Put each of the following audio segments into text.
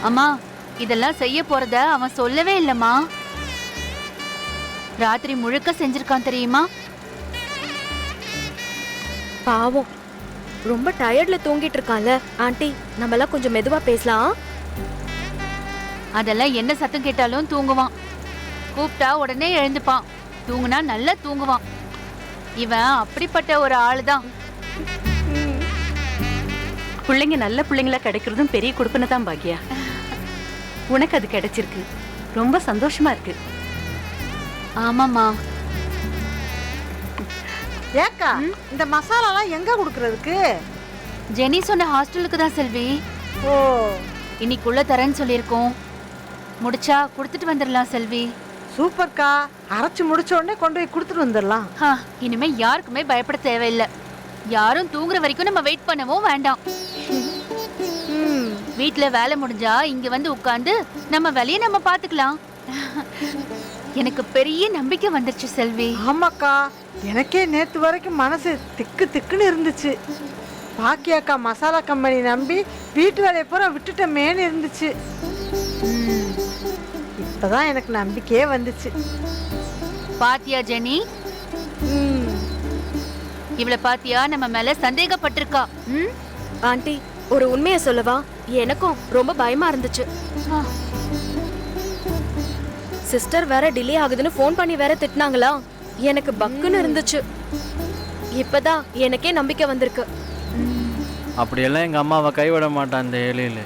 அம்மா, இதெல்லாம் செய்ய போறத அவன் சொல்லவே இல்லம்மா. ராத்திரி முழுக்க செஞ்சிருக்கான் தெரியுமா? பாவம், ரொம்ப டயர்ட்ல தூங்கிட்டு இருக்கான்ல. ஆண்டி, நம்மலாம் கொஞ்சம் மெதுவா பேசலாம். அதெல்லாம் என்ன சத்தம் கேட்டாலும் தூங்குவான். கூப்பிட்டா உடனே எழுந்துப்பான். தூங்குனா நல்லா தூங்குவான். இவன் அப்படிப்பட்ட ஒரு ஆளுதான். பிள்ளைங்க நல்ல பிள்ளைங்களா கிடைக்கிறதும் பெரிய கொடுப்பனை தான் பாக்கியா. உனக்கு அது கிடைச்சிருக்கு, ரொம்ப சந்தோஷமா இருக்கு. ஆமாம்மா. ஏக்கா, இந்த மசாலாலாம் எங்க குடுக்கறதுக்கு? ஜெனி சொன்ன ஹாஸ்டலுக்கு தான் செல்வி. ஓ, இன்னைக்குள்ள தரேன்னு சொல்லியிருக்கோம். முடிச்சா கொடுத்துட்டு வந்துடலாம் செல்வி. சூப்பர்க்கா. அரைச்சு முடிச்ச உடனே கொண்டு போய் கொடுத்துட்டு வந்துடலாம். இனிமே யாருக்குமே பயப்பட தேவையில்லை. யாரும் தூங்குற வரைக்கும் நம்ம வெயிட் பண்ணவும் வேண்டாம். வீட்டுல வேலை முடிஞ்சா இங்க வந்து உட்கார்ந்து நம்ம வேலையை நம்ம பாத்துக்கலாம். எனக்கு பெரிய நம்பிக்கை வந்துருச்சு செல்வி. ஆமாக்கா, எனக்கே நேத்து வரைக்கும் மனசு திக்கு திக்குன்னு இருந்துச்சு. பாக்கியாக்கா மசாலா கம்பெனி நம்பி வீட்டு வேலையை பூரா விட்டுட்டமேன்னு இருந்துச்சு. இப்பதான் எனக்கு நம்பிக்கையே வந்துச்சு. பாத்தியா ஜெனி, இவள பாத்தியா நம்ம மேல சந்தேகப்பட்டிருக்கா. ஆண்டி, ஒரு உண்மையை சொல்லவா? எனக்கும் ரொம்ப பயமா இருந்துச்சு. சிஸ்டர் வேற டிலே ஆகுதுன்னு ஃபோன் பண்ணி வேற திட்டினாங்களா. எனக்கு பக்குன்னு இருந்துச்சு. இப்பதான் எனக்கே நம்பிக்கை வந்திருக்கு. அப்படியெல்லாம் எங்க அம்மாவை கைவிட மாட்டான் அந்த ஏழையில.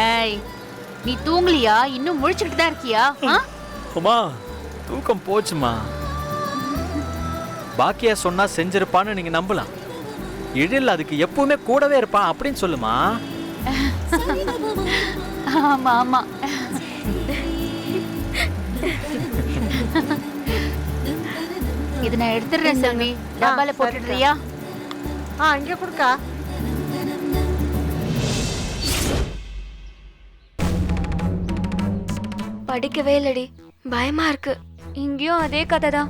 ஏய், நீ தூங்கலியா? இன்னும் முழிச்சுக்கிட்டு தான் இருக்கியா? அம்மா, தூக்கம் போச்சுமா. பாக்கியா சொன்னா செஞ்சிருப்பான்னு நீங்க நம்பலாம். எழில் அதுக்கு எப்பவுமே கூடவே இருப்பான் அப்படின்னு சொல்லுமா. ஆமா ஆமா. இது நான் எடுத்துடுறேன் செல்வி. டப்பால போட்டுடுறியா? இங்க கொடுக்கா. படிக்கவே இல்லடி, பயமா இருக்கு. இங்கேயும் அதே கதை தான்.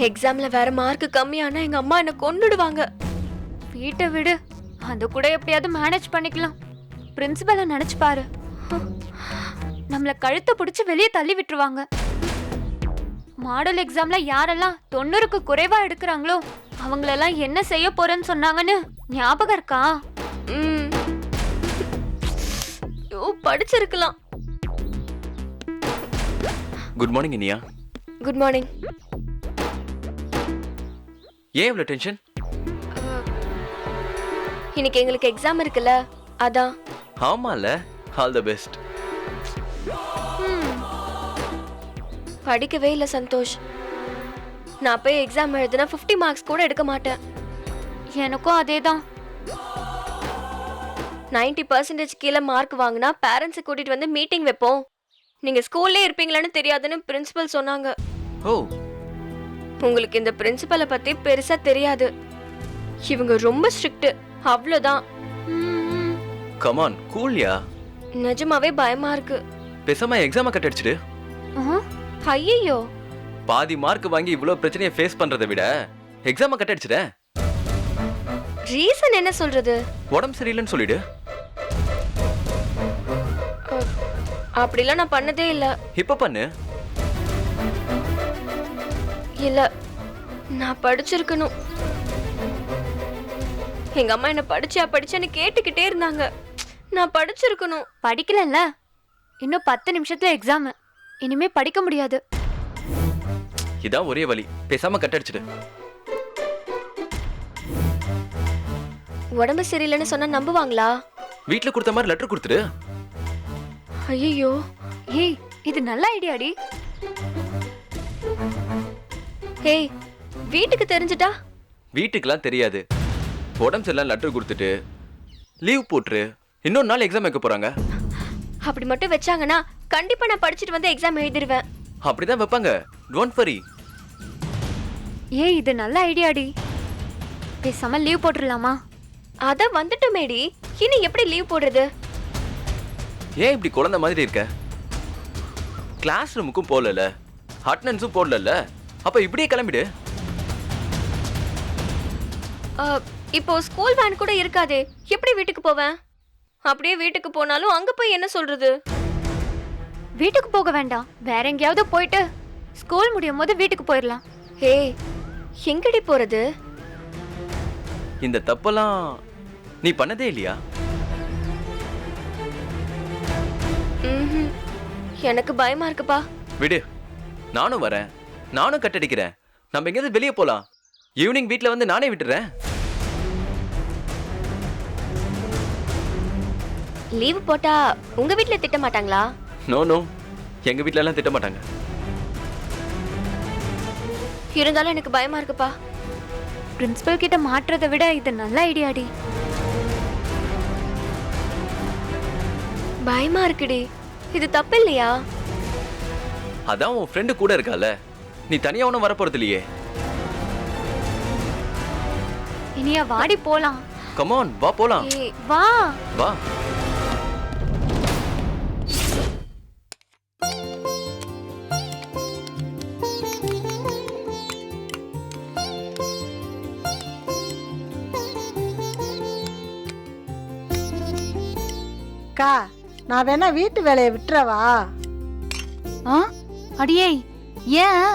எக்ஸாம்ல வேற மார்க் கம்மியானா எங்க அம்மா என்ன கொன்னுடுவாங்க. வீட்டை விடு, அது கூட எப்படியாவது மேனேஜ் பண்ணிக்கலாம். பிரின்சிபலை நினைச்சு பாரு, நம்மள கழுத்தை பிடிச்சி வெளியே தள்ளி விட்டுருவாங்க. மாடல் எக்ஸாம்ல யாரெல்லாம் 90க்கு குறைவா எடுக்கிறாங்களோ அவங்களெல்லாம் என்ன செய்ய போறேன்னு சொன்னாங்கன்னு ஞாபகம் இருக்கா? படிச்சிருக்கலாம். Good morning Iniya. Good morning. ஏன் இவ்வளோ டென்ஷன்? இன்னைக்கு எங்களுக்கு எக்ஸாம் இருக்குல்ல, அதான். ஆமால, ஆல் தி பெஸ்ட். படிக்கவே இல்லை சந்தோஷ். நான் போய் எக்ஸாம் எழுதுனா 50 மார்க்ஸ் கூட எடுக்க மாட்டேன். எனக்கும் அதே தான். 90% கீழே மார்க் வாங்கினா பேரண்ட்ஸை கூட்டிட்டு வந்து மீட்டிங் வைப்போம். நீங்க ஸ்கூல்லே இருப்பீங்களான்னு தெரியாதுன்னு பிரின்சிபல் சொன்னாங்க. ஓ, உங்களுக்கு இந்த பிரின்சிபலை பத்தி பெருசா தெரியாது. இவங்க ரொம்ப ஸ்ட்ரிக்ட், அவ்வளவுதான். கம் ஆன், கூல்யா. நிஜமாவே பயமா இருக்கு. பேசாம எக்ஸாமை கட் அடிச்சிடு. ஐயோ, பாதி மார்க் வாங்கி இவ்வளோ பிரச்சனையை ஃபேஸ் பண்றதை விட எக்ஸாமை கட் அடிச்சிட. ரீசன் என்ன சொல்றது? உடம்பு சரியில்லைன்னு சொல்லிடு. அப்படிலாம் நான் பண்ணதே இல்ல. இப்ப பண்ணு. இல்ல, நான் படிச்சிருக்கணும். எங்க அம்மா என்ன படிச்சேன்னு கேட்டுக்கிட்டே இருந்தாங்க. நான் படிச்சிருக்கணும். படிக்கலல்ல, இன்னும் 10 நிமிஷத்துல எக்ஸாம். இனிமே படிக்க முடியாது. இதான் ஒரே வழி, பேசாம கட் அடிச்சிடு. உடம்பு சரியில்லைன்னு சொன்னா நம்புவாங்களா? வீட்டுல கொடுத்த மாதிரி லெட்டர் கொடுத்துடு. ஐயோ, ஏய், இது நல்ல ஐடியாடி. ஏய், வீட்டுக்கு தெரிஞ்சிட்டா? வீட்டுக்கெல்லாம் தெரியாது. உடம்பு சரியில்லை லெட்டர் கொடுத்துட்டு லீவ் போட்டுரு. இன்னொரு நாள் எக்ஸாம் வைக்க போறாங்க. அப்படி மட்டும் வச்சாங்கன்னா கண்டிப்பா நான் படிச்சிட்டு வந்து எக்ஸாம் எழுதிடுவேன். அப்படிதான் வைப்பாங்க, டோன்ட் வரி. ஏய், இது நல்ல ஐடியாடி. பேசாம லீவ் போட்டுடலாமா? அத வந்துட்டோமேடி, இனி எப்படி லீவ் போடுறது? ஏன் இப்படி குழந்தை மாதிரி இருக்க? கிளாஸ் ரூமுக்கும் போடல, அட்டெண்டன்ஸும் போடல, அப்ப இப்படியே கிளம்பிடு. இப்போ ஸ்கூல் வேன் கூட இருக்காதே, எப்படி வீட்டுக்கு போவேன்? அப்படியே வீட்டுக்கு போனாலும் அங்க போய் என்ன சொல்றது? வீட்டுக்கு போக வேண்டாம், வேற எங்கேயாவது போயிட்டு ஸ்கூல் முடியும் போது வீட்டுக்கு போயிடலாம். ஹே, எங்கடி போறது? இந்த தப்பெல்லாம் நீ பண்ணதே இல்லையா? ம்ஹும். எனக்கு பயமா இருக்குப்பா. விடு, நானும் வரேன், நானும் கட்டடிக்கிறேன். நம்ம எங்கேயாவது வெளியே போலாம். ஈவினிங் வீட்டில் வந்து நானே விட்டுறேன். லீவு போட்டா உங்க வீட்ல திட்ட மாட்டாங்களா? நோ நோ, எங்க வீட்ல எல்லாம் திட்ட மாட்டாங்க. இருந்தாலும் எனக்கு பயமா இருக்குப்பா. பிரின்சிபல் கிட்ட மாட்டுறதை விட இது நல்ல ஐடியாடி. பயமா இருக்குடி. இது தப்பு இல்லையா? அதான் உன் ஃப்ரெண்டு கூட இருக்கால, நீ தனியா ஒன்றும் வரப்போறது இல்லையே. இனியா வாடி போலாம். கமான், வா போலாம். ஏய், வா. வா. அக்கா, நான் வேணா வீட்டு வேலையை விட்டுறவா? ஆ அடியே, ஏன்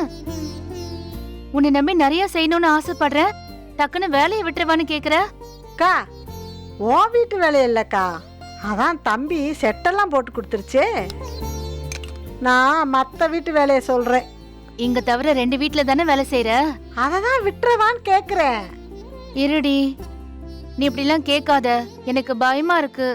உன்னை நம்பி நிறைய செய்யணும்னு ஆசைப்படுறேன், டக்குன்னு வேலையை விட்டுருவான்னு கேக்குற? அக்கா, உன் வீட்டு வேலை இல்லக்கா, அதான் தம்பி செட்டெல்லாம் போட்டு கொடுத்துருச்சே. நான் மற்ற வீட்டு வேலையை சொல்றேன். இங்க தவிர 2 வீட்ல தானே வேலை செய்யற. அதை தான் விட்டுறவான்னு கேக்குறேன். இருடி, நீ இப்படிலாம் கேட்காத, எனக்கு பயமா இருக்கு.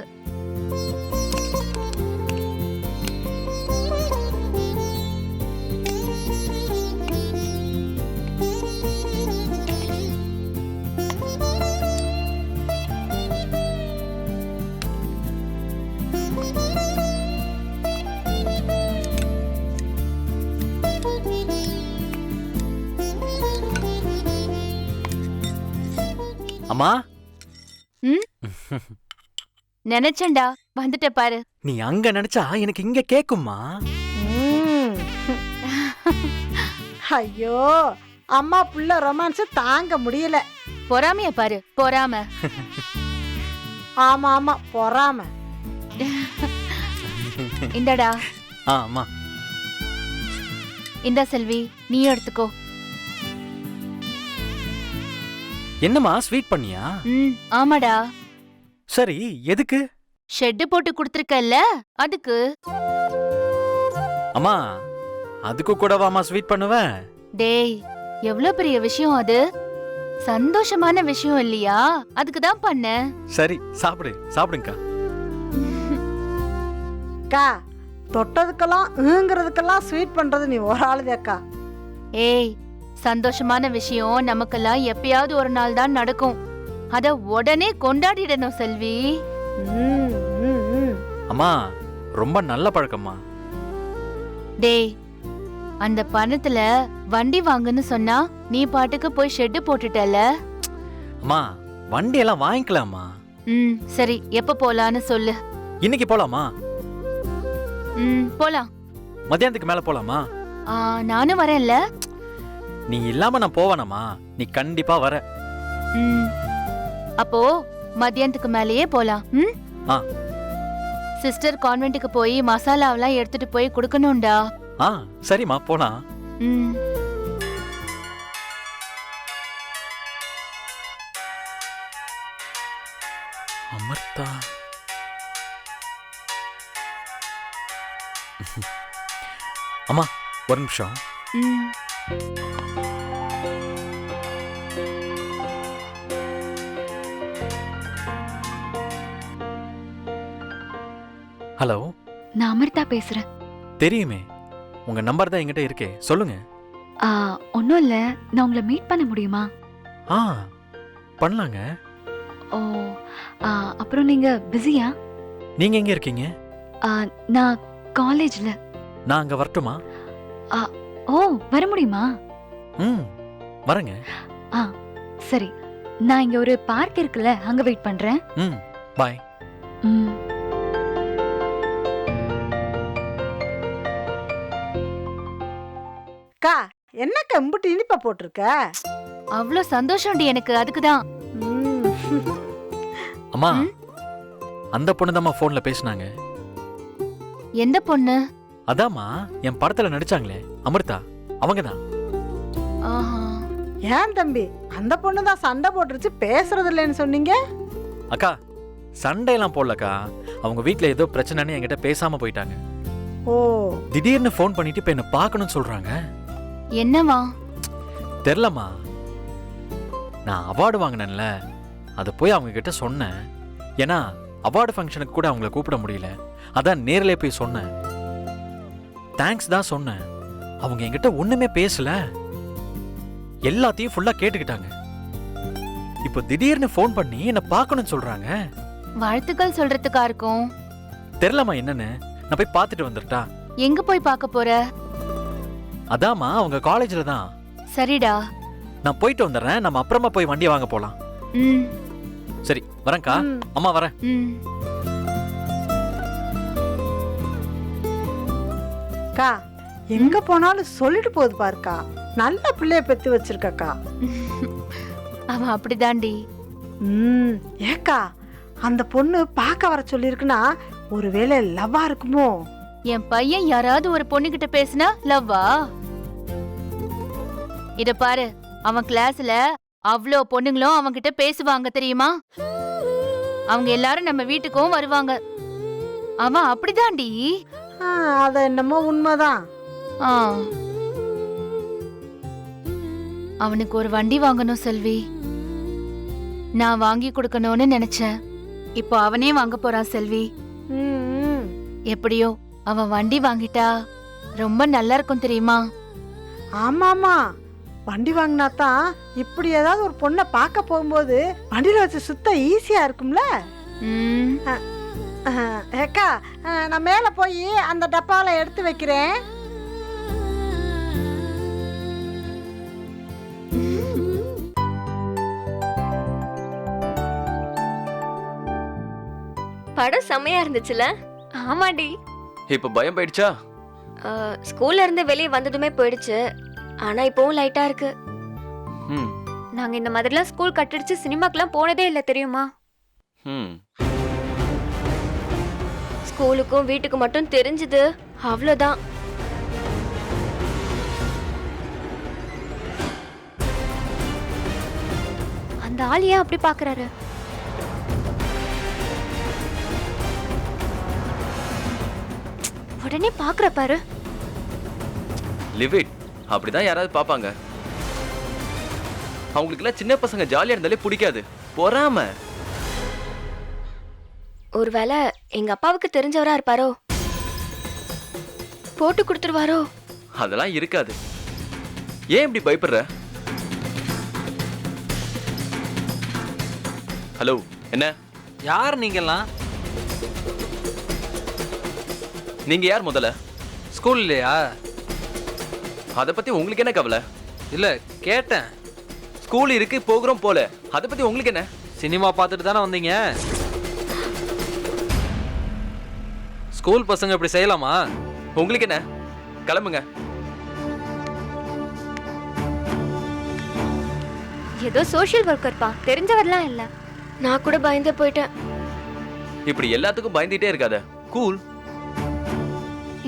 அம்மா, ம் நினைச்சேன்டா, வந்துட்ட பாரு. நீ அங்க நினைச்சா எனக்கு இங்க கேக்கும்மா. ம். ஐயோ, அம்மா புள்ள ரொமான்ஸ் தாங்க முடியல. பொறாமைய பாரு, பொறாம. ஆமா ஆமா, பொறாம. இந்தடா. அம்மா. இந்த செல்வி, நீயும் எடுத்துக்கோ. என்னம்மா, ஸ்வீட் பண்ணியா? ஆமாடா. சரி, எதுக்கு? ஷெட் போட்டு கொடுத்திருக்கல்ல, அதுக்கு. அம்மா, அதுக்கு கூடவாமா ஸ்வீட் பண்ணுவேன்? டேய், எவ்வளவு பெரிய விஷயம் அது. சந்தோஷமான விஷயம் இல்லையா, அதுக்கு தான் பண்ணேன். சரி, சாப்பிடுங்கக்கா. அக்கா, தொட்டதுக்கெல்லாம் ங்கிறதுக்கெல்லாம் ஸ்வீட் பண்றது நீ ஒரு ஆளுதேக்கா. ஏய், சந்தோஷமான விஷயம் நமக்கெல்லாம் எப்பயாவது ஒரு நாள் தான் நடக்கும். அத உடனே கொண்டாடிடணும் செல்வி. ம், ம், ம். அம்மா, ரொம்ப நல்ல பழக்கம்மா. டேய், அந்த பணத்துல வண்டி வாங்குன்னு சொன்னா நீ பாட்டுக்கு போய் ஷெட் போட்டுட்டல. அம்மா, வண்டி எல்லாம் வாங்கிக்கலாமா? சரி, எப்ப போலான்னு சொல்லு. இன்னைக்கு போலாமா? போலாம். மத்தியானத்துக்கு மேல போலாமா? நானும் வரேன்ல. நீ இல்லாம நான் போவானம்மா? நீ கண்டிப்பா வர. அப்போ மத்தியானத்துக்கு மேலேயே போலாம். ஆ. சிஸ்டர் கான்வென்ட்டுக்கு போய் மசாலாவெல்லாம் எடுத்துட்டு போய் கொடுக்கணும்டா. சரிம்மா, போலாம். அமர்தா. அம்மா, ஒரு நிமிஷம். ஹலோ, நான் அமிர்தா பேசுறேன். தெரியுமே, உங்க நம்பர் தான் என்கிட்ட இருக்கே, சொல்லுங்க. ஒன்றும் இல்லை, நான் உங்களை மீட் பண்ண முடியுமா? பண்ணலாங்க. ஓ, அப்புறம் நீங்க பிஸியா? நீங்க எங்க இருக்கீங்க? நான் காலேஜ்ல. நான் அங்க வரட்டுமா? ஓ, வர முடியுமா? வரேங்க. சரி, நான் இங்க ஒரு பார்க் இருக்குல்ல, அங்க வெயிட் பண்றேன். பாய். அக்கா, என்னக்கா இம்புட்டு இனிப்பா போட்டிருக்க? அவ்வளோ சந்தோஷம்டி எனக்கு, அதுக்குதான். அம்மா அந்த பொண்ணு தாம்மா ஃபோன்ல பேசினாங்க. எந்த பொண்ணு? அதாம்மா என் படத்துல நடிச்சாங்களே அமிர்தா, அவங்க தான். ஆஹா. ஏன் தம்பி, அந்த பொண்ணு தான் சண்டை போட்டுருச்சு, பேசுறது இல்லைன்னு சொன்னீங்க. அக்கா சண்டையெல்லாம் போடலக்கா, அவங்க வீட்ல ஏதோ பிரச்சனைன்னு என்கிட்ட பேசாம போயிட்டாங்க. ஓ, திடீர்னு ஃபோன் பண்ணிட்டு இப்ப என்ன பார்க்கணும்னு சொல்றாங்க. என்னவா? தெரிலம்மா, நான் அவார்டு வாங்கினேன்ல, அதை போய் அவங்க கிட்ட சொன்னேன். ஏன்னா அவார்டு ஃபங்க்ஷனுக்கு கூட அவங்கள கூப்பிட முடியல, அதான் நேர்ல போய் சொன்னேன். தேங்க்ஸ் தான் சொன்னேன். அவங்க என்கிட்ட ஒண்ணுமே பேசல, எல்லாத்தையும் ஃபுல்லா கேட்டுக்கிட்டாங்க. இப்போ திடீர்னு ஃபோன் பண்ணி என்ன பார்க்கணும்னு சொல்றாங்க. வாழ்த்துக்கள் சொல்றதுக்கா இருக்கும். தெரிலம்மா என்னன்னு, நான் போய் பார்த்துட்டு வந்துட்டா. எங்க போய் பார்க்க போற? அதாம்மா அவங்க காலேஜ்ல தான். சரிடா. நான் போயிட்டு வந்துடுறேன், நம்ம அப்புறமா போய் வண்டியை வாங்க போலாம். ம். சரி வரேன்க்கா. அம்மா வரேன். ம். அக்கா எங்க போனாலும் சொல்லிட்டு போகுது பாருக்கா, நல்ல பிள்ளைய பெத்து வச்சிருக்கக்கா. அவன் அப்படிதாண்டி. ஏக்கா அந்த பொண்ணு பார்க்க வர சொல்லிருக்குன்னா ஒருவேளை லவ்வா இருக்குமோ? என் பையன் யாராவது ஒரு பொண்ணுகிட்ட பேசினா லவ்வா? இத பாரு, அவன் கிளாஸ்ல அவ்ளோ பொண்ணுங்களும் அவன்கிட்ட பேசுவாங்க தெரியுமா? அவங்க எல்லாரும் நம்ம வீட்டுக்கும் வருவாங்க. அவன் அப்படிதாண்டி. அத என்னமோ உண்மைதான். ஆ. அவனுக்கு ஒரு வண்டி வாங்கணும் செல்வி. நான் வாங்கி கொடுக்கணும்னு நினைச்சேன். இப்போ அவனே வாங்க போறான் செல்வி. எப்படியோ அவன் வண்டி வாங்கிட்டா ரொம்ப நல்லா இருக்கும் தெரியுமா? ஆமாமா, வண்டி வாங்கினா தான் இப்படி ஏதாவது ஒரு பொண்ணை பார்க்க போகும்போது வண்டியில வச்சு சுத்த ஈஸியா இருக்கும்ல. ம். ஏக்கா நான் மேல போய் அந்த டப்பால எடுத்து வைக்கிறேன். படம் செம்மையா இருந்துச்சுல? ஆமாடி. இப்ப பயம் போயிடுச்சா? ஸ்கூல்ல இருந்து வெளியே வந்ததுமே போயிடுச்சு, ஆனா இப்பவும் லைட்டா இருக்கு. ம் நாங்க இந்த மாதிரிலாம் ஸ்கூல் கட்டடிச்சு சினிமாக்கெல்லாம் போனதே இல்ல தெரியுமா? ம் ஸ்கூலுக்கும் வீட்டுக்கு மட்டும் தெரிஞ்சது அவ்வளவுதான். அந்த ஆள் ஏன் அப்படி பாக்குறாரு? உடனே பாக்குற பாரு. Live it. அப்படிதான் யாராவது பாப்பாங்க. அவங்களுக்குலாம் சின்ன பசங்க ஜாலியா இருந்தாலே பிடிக்காது, பொறாம. ஒருவேளை எங்க அப்பாவுக்கு தெரிஞ்சவரா இருப்பாரோ? போட்டு கொடுத்துருவாரோ? அதெல்லாம் இருக்காது. ஏன் இப்படி பயப்படுற? ஹலோ, என்ன? யார் நீங்கெல்லாம்? நீங்க யார் முதல்ல? ஸ்கூல் இல்லையா? அத பத்தி உங்களுக்கு என்ன கவலை? இல்ல கேட்டேன். ஸ்கூல் இருக்கு, போகிறோம் போல. அத பத்தி உங்களுக்கு என்ன? சினிமா பார்த்துட்டு தானே வந்தீங்க. ஸ்கூல் பசங்க இப்படி செய்யலாமா? உங்களுக்கு என்ன? கிளம்புங்க. ஏதோ சோஷியல் ஒர்க்கர் பா, தெரிஞ்சவர்லாம் இல்ல. நான் கூட பயந்தே போயிட்டேன். இப்படி எல்லாத்துக்கும் பயந்துட்டே இருக்காத. கூல்.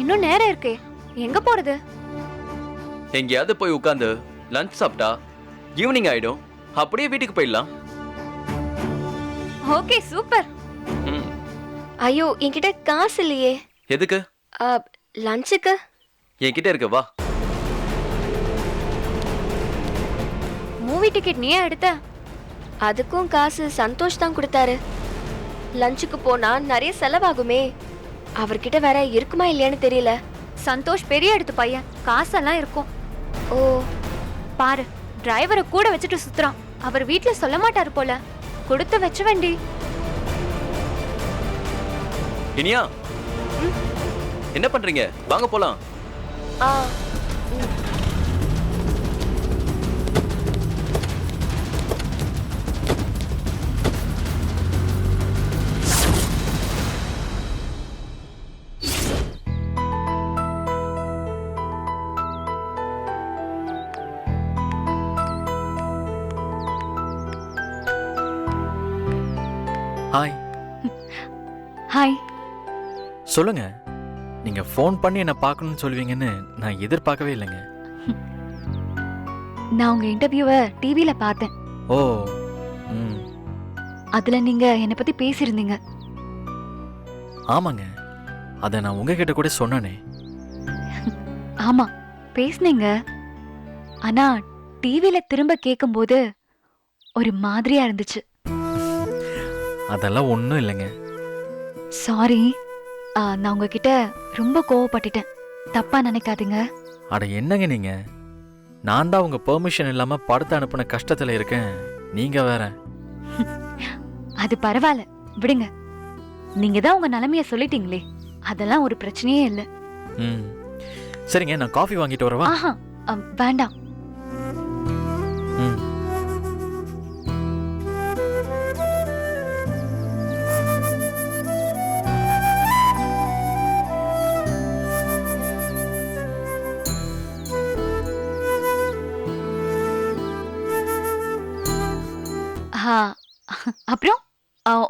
இன்னும் நேரம் இருக்கே, எங்க போறது? எங்கேயாவது போய் உட்காந்து லஞ்ச் சாப்பிட்டா ஈவினிங் ஆயிடும். அப்படியே வீட்டுக்கு போயிடலாம். Okay, super. ம். ஐயோ, என்கிட்ட காசு இல்லையே. எதுக்கு? லஞ்சுக்கு. என்கிட்ட இருக்கு, வா. மூவி டிக்கெட் நீயே எடுத்த? அதுக்கும் காசு சந்தோஷ் தான் கொடுத்தாரு. லஞ்சுக்கு போனா நிறைய செலவாகுமே, அவர்கிட்ட வேற இருக்குமா இல்லையான்னு தெரியல. சந்தோஷ் பெரிய எடுத்து பையன், காசெல்லாம் இருக்கும். ஓ, பாரு, டிரைவரை கூட வச்சுட்டு சுத்துறான். அவர் வீட்ல சொல்ல மாட்டாரு போல. கொடுத்து வச்ச வண்டி. இனியா, என்ன பண்றீங்க? வாங்க போலாம். ஆ. ஹாய். சொல்லுங்க. நீங்க ஃபோன் பண்ணி என்ன பார்க்கணும்னு சொல்லுவீங்கன்னு நான் எதிர்பார்க்கவே இல்லைங்க. நான் உங்க இன்டர்வியூவை டிவில பார்த்தேன். ஓ. ம். அதுல நீங்க என்னை பத்தி பேசியிருந்தீங்க. ஆமாங்க. அதை நான் உங்ககிட்ட கூட சொன்னேனே. ஆமா, பேசுனீங்க. ஆனா டிவில திரும்ப கேட்கும்போது ஒரு மாதிரியா இருந்துச்சு. அதெல்லாம் ஒன்றும் இல்லைங்க. சாரி, நான் உங்ககிட்ட ரொம்ப கோவப்பட்டுட்டேன். தப்பா நினைக்காதீங்க. அட என்னங்க நீங்க? நான் தான் உங்க பெர்மிஷன் இல்லாம படத்தை அனுப்புன கஷ்டத்துல இருக்கேன். நீங்க வேற. அது பரவாயில்ல, விடுங்க. நீங்க தான் உங்க நிலைமைய சொல்லிட்டீங்களே, அதெல்லாம் ஒரு பிரச்சனையே இல்லை. ம். சரிங்க, நான் காஃபி வாங்கிட்டு வரவா? ஆஹா, வேண்டாம். ம். அப்புறம்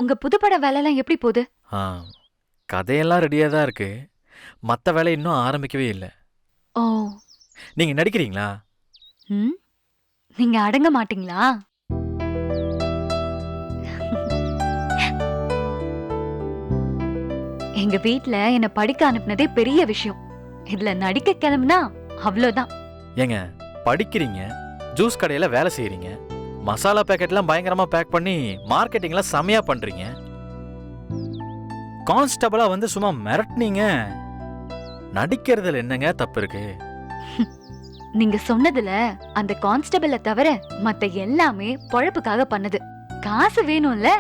உங்க புதுப்பட வேலைலாம் எப்படி போகுது? கதையெல்லாம் ரெடியா தான் இருக்கு. மற்ற வேலை இன்னும் ஆரம்பிக்கவே இல்லை. ஓ. நீங்க நடிக்கிறீங்களா? ம், நீங்க அடங்க மாட்டீங்களா? எங்க வீட்ல என்ன படிக்க அனுப்புனதே பெரிய விஷயம். இதுல நடிக்க கிளம்புனா அவ்வளவுதான். ஏங்க, படிக்கிறீங்க, ஜூஸ் கடையில வேலை செய்யறீங்க, மசாலா பேக்கெட்லாம் பயங்கரமா பேக் பண்ணி மார்க்கெட்டிங்லாம் செமையா பண்றீங்க, கான்ஸ்டபிளா வந்து சும்மா மிரட்டுனீங்க. நடிக்கிறதுல என்னங்க தப்பு இருக்கு? நீங்க சொன்னதுல அந்த கான்ஸ்டபிள தவிர மத்த எல்லாமே பொழப்புக்காக பண்ணது. காசு வேணும்ல.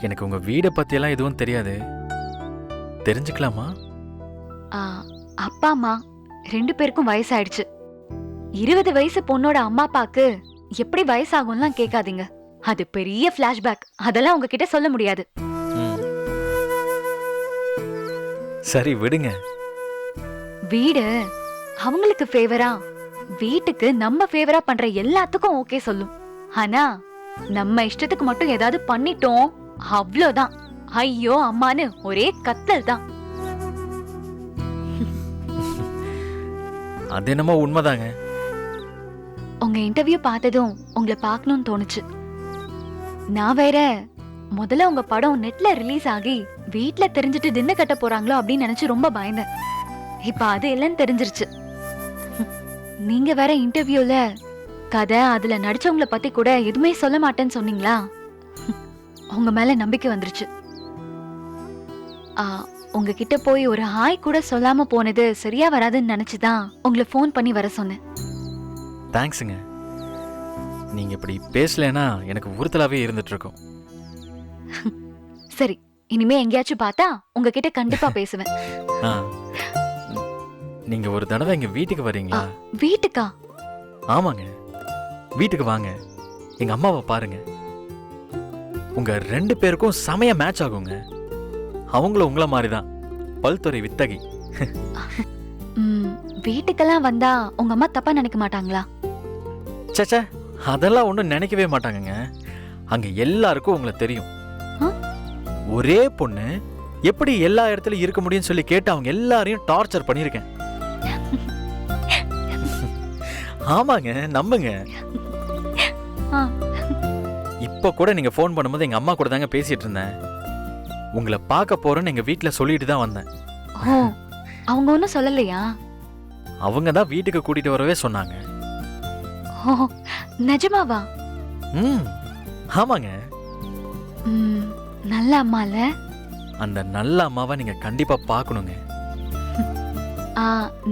எனக்கு உங்க வீடை பத்தி எல்லாம் எதுவும் தெரியாது, தெரிஞ்சுக்கலாமா? அப்பா அம்மா 2 பேருக்கும் வயசாயிடுச்சு. 20 வயசு பொண்ணோட அம்மா அப்பாக்கு எப்படி வயசாகும்லாம் கேட்காதீங்க. அது பெரிய பிளாஷ்பேக். அதெல்லாம் உங்ககிட்ட சொல்ல முடியாது. சரி விடுங்க. வீடு அவங்களுக்கு ஃபேவரா, வீட்டுக்கு நம்ம ஃபேவரா பண்ற எல்லாத்துக்கும் ஓகே சொல்லும். ஆனா நம்ம இஷ்டத்துக்கு மட்டும் ஏதாவது பண்ணிட்டோம், அவ்வளோதான். ஐயோ அம்மான்னு ஒரே கத்தல் தான். அது என்னமோ உண்மைதாங்க. உங்க இன்டர்வியூ பார்த்ததும் உங்களை பார்க்கணும்னு தோணுச்சு. நான் வேற முதல்ல உங்க படம் நெட்ல ரிலீஸ் ஆகி வீட்ல தெரிஞ்சுட்டு தின்ன கட்ட போறாங்களோ அப்படின்னு நினைச்சு ரொம்ப பயந்தேன். இப்ப அது இல்லைன்னு தெரிஞ்சிருச்சு. நீங்க வேற இன்டர்வியூல கதை அதுல நடிச்சவங்கள பத்தி கூட எதுவுமே சொல்ல மாட்டேன்னு சொன்னீங்களா? உங்க மேல நம்பிக்கை வந்துருச்சு. உங்ககிட்ட போய் ஒரு ஹாய் கூட சொல்லாம போனது சரியா வராதுன்னு நினைச்சுதான் உங்களை ஃபோன் பண்ணி வர சொன்னேன். தேங்க்ஸுங்க. நீங்க இப்படி பேசலனா எனக்கு உறுத்தலாவே இருந்துட்டு இருக்கும். சரி, இனிமே எங்கேயாச்சும் பார்த்தா உங்ககிட்ட கண்டிப்பா பேசுவேன். நீங்க ஒரு தடவை எங்க வீட்டுக்கு வரீங்களா? வீட்டுக்கா? ஆமாங்க, வீட்டுக்கு வாங்க. எங்க அம்மாவை பாருங்க. உங்க 2 பேருக்கும் செமையா மேட்ச் ஆகுங்க. அவங்களும் உங்கள மாதிரிதான் பல்துறை வித்தகி. வீட்டுக்கெல்லாம் வந்தா உங்க அம்மா தப்பா நினைக்க மாட்டாங்களா? சச்சா, அதெல்லாம் ஒன்றும் நினைக்கவே மாட்டாங்கங்க. அங்க எல்லாருக்கும் உங்களை தெரியும். ஒரே பொண்ணு எப்படி எல்லா இடத்துலயும் இருக்க முடியும்னு சொல்லி கேட்டு அவங்க எல்லாரையும் டார்ச்சர் பண்ணிருக்கேன். ஆமாங்க, நம்புங்க. இப்ப கூட நீங்க ஃபோன் பண்ணும்போது எங்க அம்மா கூட தாங்க பேசிட்டு இருந்தேன். உங்களை பார்க்க போறேன்னு எங்க வீட்டுல சொல்லிட்டு தான் வந்தேன். அவங்க ஒன்னும் சொல்லலையா? அவங்க தான் வீட்டுக்கு கூட்டிட்டு வரவே சொன்னாங்க. நிஜமாவா? ஆமாங்க. நல்ல அம்மால. அந்த நல்ல அம்மாவை நீங்க கண்டிப்பா பார்க்கணுங்க.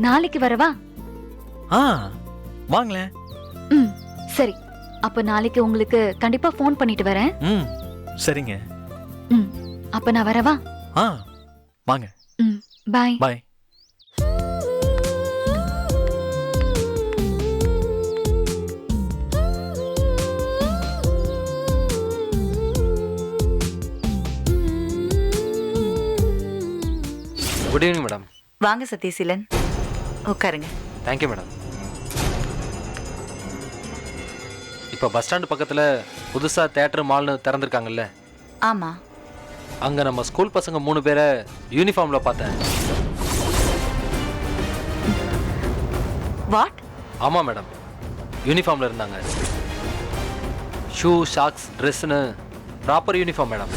நாளைக்கு வரவா? வாங்களேன். சரி, அப்ப நாளைக்கு உங்களுக்கு கண்டிப்பா ஃபோன் பண்ணிட்டு வரேன். சரிங்க. அப்ப நான் வரவா? வாங்க. Bye. Bye. Good evening madam. வாங்க சத்யசீலன், உட்காருங்க. Thank you madam. இப்போ பஸ் ஸ்டாண்டு பக்கத்தில் புதுசாக தேட்டர் மால்னு திறந்துருக்காங்கல்ல, ஆமா. அங்கே நம்ம ஸ்கூல் பசங்க 3 பேரை யூனிஃபார்மில் பார்த்தேன். வாட்? ஆமாம் மேடம், யூனிஃபார்மில் இருந்தாங்க. ஷூ, ஷாக்ஸ், ட்ரெஸ்ஸுன்னு ப்ராப்பர் யூனிஃபார்ம் மேடம்.